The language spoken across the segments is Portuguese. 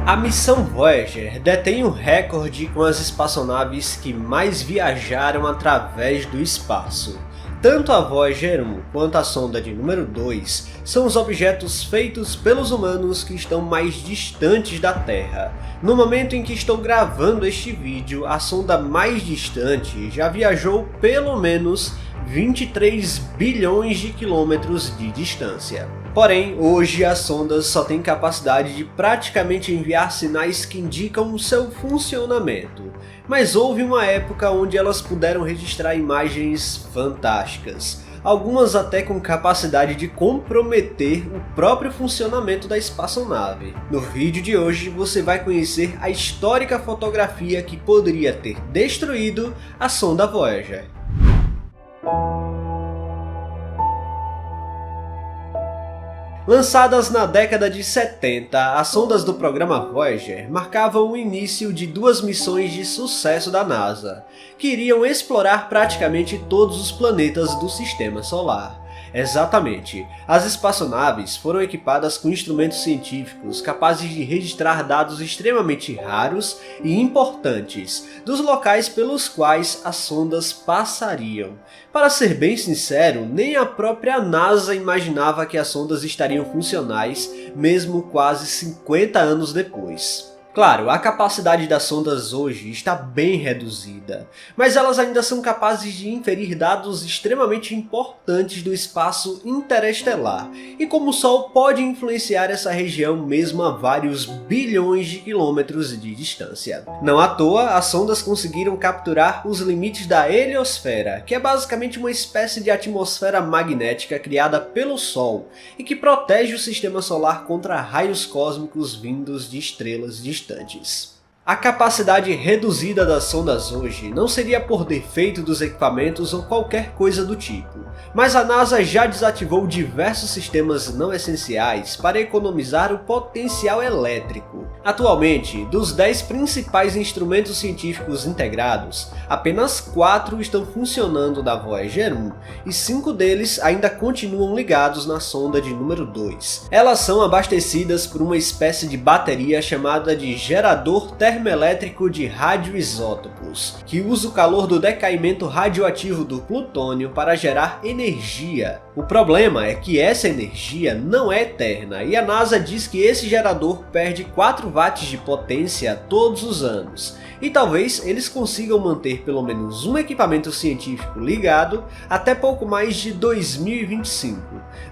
A missão Voyager detém o recorde com as espaçonaves que mais viajaram através do espaço. Tanto a Voyager 1 quanto a sonda de número 2 são os objetos feitos pelos humanos que estão mais distantes da Terra. No momento em que estou gravando este vídeo, a sonda mais distante já viajou pelo menos 23 bilhões de quilômetros de distância. Porém, hoje as sondas só têm capacidade de praticamente enviar sinais que indicam o seu funcionamento. Mas houve uma época onde elas puderam registrar imagens fantásticas, algumas até com capacidade de comprometer o próprio funcionamento da espaçonave. No vídeo de hoje você vai conhecer a histórica fotografia que poderia ter destruído a sonda Voyager. Lançadas na década de 70, as sondas do programa Voyager marcavam o início de duas missões de sucesso da NASA, que iriam explorar praticamente todos os planetas do Sistema Solar. Exatamente, as espaçonaves foram equipadas com instrumentos científicos capazes de registrar dados extremamente raros e importantes dos locais pelos quais as sondas passariam. Para ser bem sincero, nem a própria NASA imaginava que as sondas estariam funcionais, mesmo quase 50 anos depois. Claro, a capacidade das sondas hoje está bem reduzida, mas elas ainda são capazes de inferir dados extremamente importantes do espaço interestelar e como o Sol pode influenciar essa região mesmo a vários bilhões de quilômetros de distância. Não à toa, as sondas conseguiram capturar os limites da heliosfera, que é basicamente uma espécie de atmosfera magnética criada pelo Sol e que protege o Sistema Solar contra raios cósmicos vindos de estrelas distantes. A capacidade reduzida das sondas hoje não seria por defeito dos equipamentos ou qualquer coisa do tipo, mas a NASA já desativou diversos sistemas não essenciais para economizar o potencial elétrico. Atualmente, dos 10 principais instrumentos científicos integrados, apenas 4 estão funcionando na Voyager 1 e 5 deles ainda continuam ligados na sonda de número 2. Elas são abastecidas por uma espécie de bateria chamada de gerador termoelétrico de radioisótopos, que usa o calor do decaimento radioativo do plutônio para gerar energia. O problema é que essa energia não é eterna e a NASA diz que esse gerador perde 4 watts de potência todos os anos, e talvez eles consigam manter pelo menos um equipamento científico ligado até pouco mais de 2025.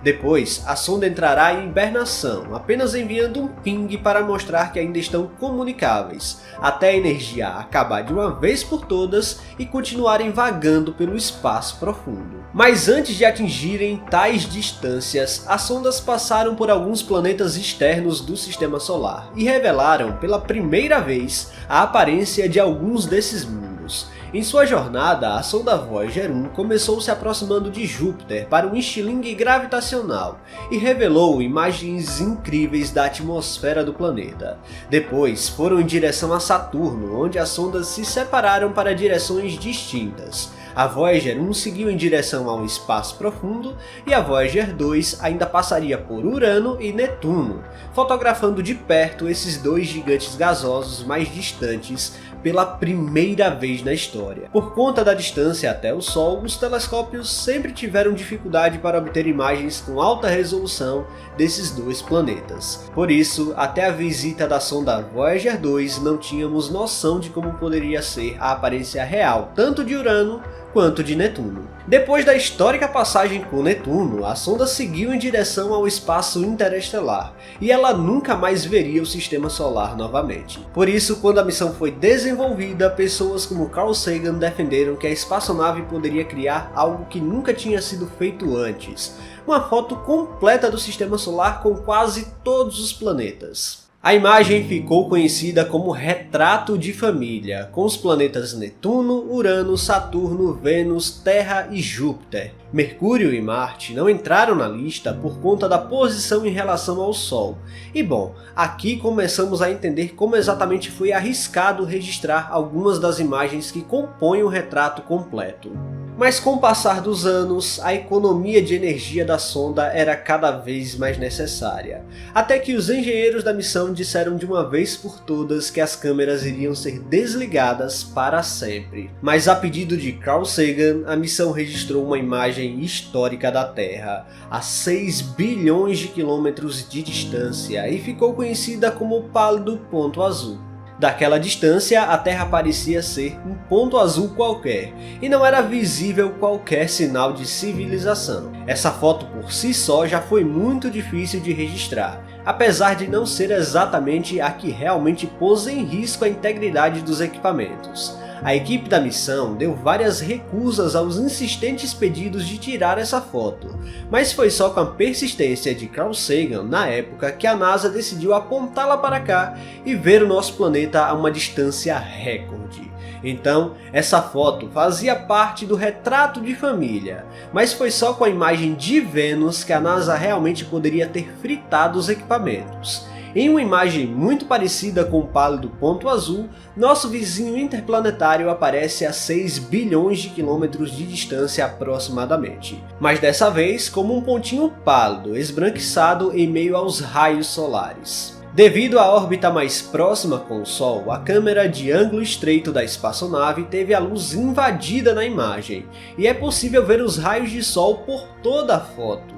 Depois, a sonda entrará em hibernação, apenas enviando um ping para mostrar que ainda estão comunicáveis, até a energia acabar de uma vez por todas e continuarem vagando pelo espaço profundo. Mas antes de atingirem tais distâncias, as sondas passaram por alguns planetas externos do Sistema Solar e revelaram pela primeira vez a aparência de alguns desses mundos. Em sua jornada, a sonda Voyager 1 começou se aproximando de Júpiter para um estilingue gravitacional e revelou imagens incríveis da atmosfera do planeta. Depois foram em direção a Saturno, onde as sondas se separaram para direções distintas. A Voyager 1 seguiu em direção ao espaço profundo e a Voyager 2 ainda passaria por Urano e Netuno, fotografando de perto esses dois gigantes gasosos mais distantes pela primeira vez na história. Por conta da distância até o Sol, os telescópios sempre tiveram dificuldade para obter imagens com alta resolução desses dois planetas. Por isso, até a visita da sonda Voyager 2 não tínhamos noção de como poderia ser a aparência real, tanto de Urano quanto de Netuno. Depois da histórica passagem com Netuno, a sonda seguiu em direção ao espaço interestelar, e ela nunca mais veria o Sistema Solar novamente. Por isso, quando a missão foi desenvolvida, pessoas como Carl Sagan defenderam que a espaçonave poderia criar algo que nunca tinha sido feito antes, uma foto completa do Sistema Solar com quase todos os planetas. A imagem ficou conhecida como retrato de família, com os planetas Netuno, Urano, Saturno, Vênus, Terra e Júpiter. Mercúrio e Marte não entraram na lista por conta da posição em relação ao Sol. E bom, aqui começamos a entender como exatamente foi arriscado registrar algumas das imagens que compõem o retrato completo. Mas com o passar dos anos, a economia de energia da sonda era cada vez mais necessária, até que os engenheiros da missão disseram de uma vez por todas que as câmeras iriam ser desligadas para sempre. Mas a pedido de Carl Sagan, a missão registrou uma imagem histórica da Terra, a 6 bilhões de quilômetros de distância, e ficou conhecida como o Pálido Ponto Azul. Daquela distância, a Terra parecia ser um ponto azul qualquer, e não era visível qualquer sinal de civilização. Essa foto por si só já foi muito difícil de registrar, apesar de não ser exatamente a que realmente pôs em risco a integridade dos equipamentos. A equipe da missão deu várias recusas aos insistentes pedidos de tirar essa foto, mas foi só com a persistência de Carl Sagan na época que a NASA decidiu apontá-la para cá e ver o nosso planeta a uma distância recorde. Então, essa foto fazia parte do retrato de família, mas foi só com a imagem de Vênus que a NASA realmente poderia ter fritado os equipamentos. Em uma imagem muito parecida com o Pálido Ponto Azul, nosso vizinho interplanetário aparece a 6 bilhões de quilômetros de distância aproximadamente, mas dessa vez como um pontinho pálido, esbranquiçado em meio aos raios solares. Devido à órbita mais próxima com o Sol, a câmera de ângulo estreito da espaçonave teve a luz invadida na imagem, e é possível ver os raios de Sol por toda a foto.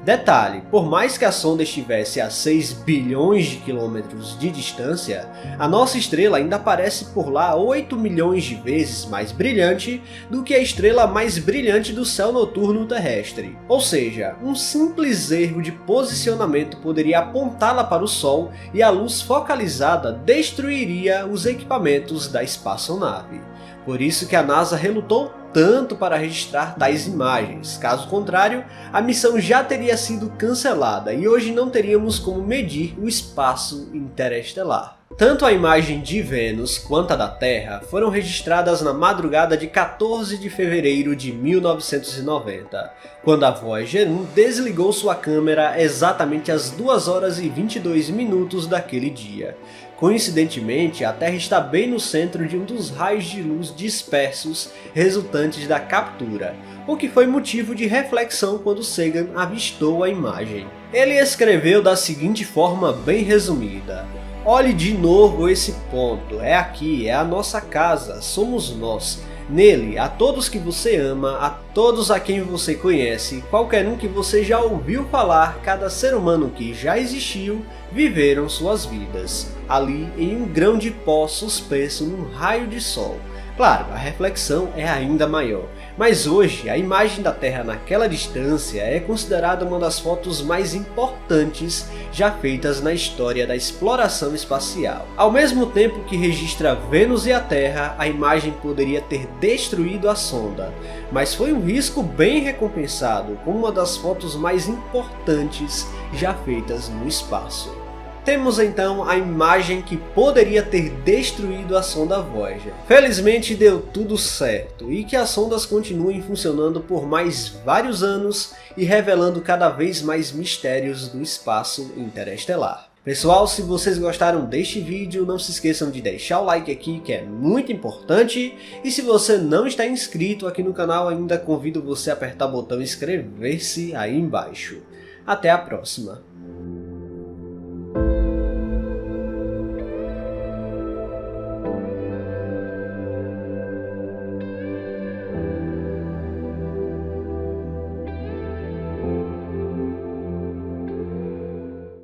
Detalhe, por mais que a sonda estivesse a 6 bilhões de quilômetros de distância, a nossa estrela ainda aparece por lá 8 milhões de vezes mais brilhante do que a estrela mais brilhante do céu noturno terrestre. Ou seja, um simples erro de posicionamento poderia apontá-la para o Sol e a luz focalizada destruiria os equipamentos da espaçonave. Por isso que a NASA relutou tanto para registrar tais imagens, caso contrário, a missão já teria sido cancelada e hoje não teríamos como medir o espaço interestelar. Tanto a imagem de Vênus quanto a da Terra foram registradas na madrugada de 14 de fevereiro de 1990, quando a Voyager 1 desligou sua câmera exatamente às 2 horas e 22 minutos daquele dia. Coincidentemente, a Terra está bem no centro de um dos raios de luz dispersos resultantes da captura, o que foi motivo de reflexão quando Sagan avistou a imagem. Ele escreveu da seguinte forma bem resumida: "Olhe de novo esse ponto, é aqui, é a nossa casa, somos nós. Nele, a todos que você ama, a todos a quem você conhece, qualquer um que você já ouviu falar, cada ser humano que já existiu, viveram suas vidas, ali em um grão de pó suspenso num raio de sol." Claro, a reflexão é ainda maior, mas hoje a imagem da Terra naquela distância é considerada uma das fotos mais importantes já feitas na história da exploração espacial. Ao mesmo tempo que registra Vênus e a Terra, a imagem poderia ter destruído a sonda, mas foi um risco bem recompensado como uma das fotos mais importantes já feitas no espaço. Temos então a imagem que poderia ter destruído a sonda Voyager. Felizmente deu tudo certo e que as sondas continuem funcionando por mais vários anos e revelando cada vez mais mistérios do espaço interestelar. Pessoal, se vocês gostaram deste vídeo, não se esqueçam de deixar o like aqui, que é muito importante, e se você não está inscrito aqui no canal ainda, convido você a apertar o botão inscrever-se aí embaixo. Até a próxima!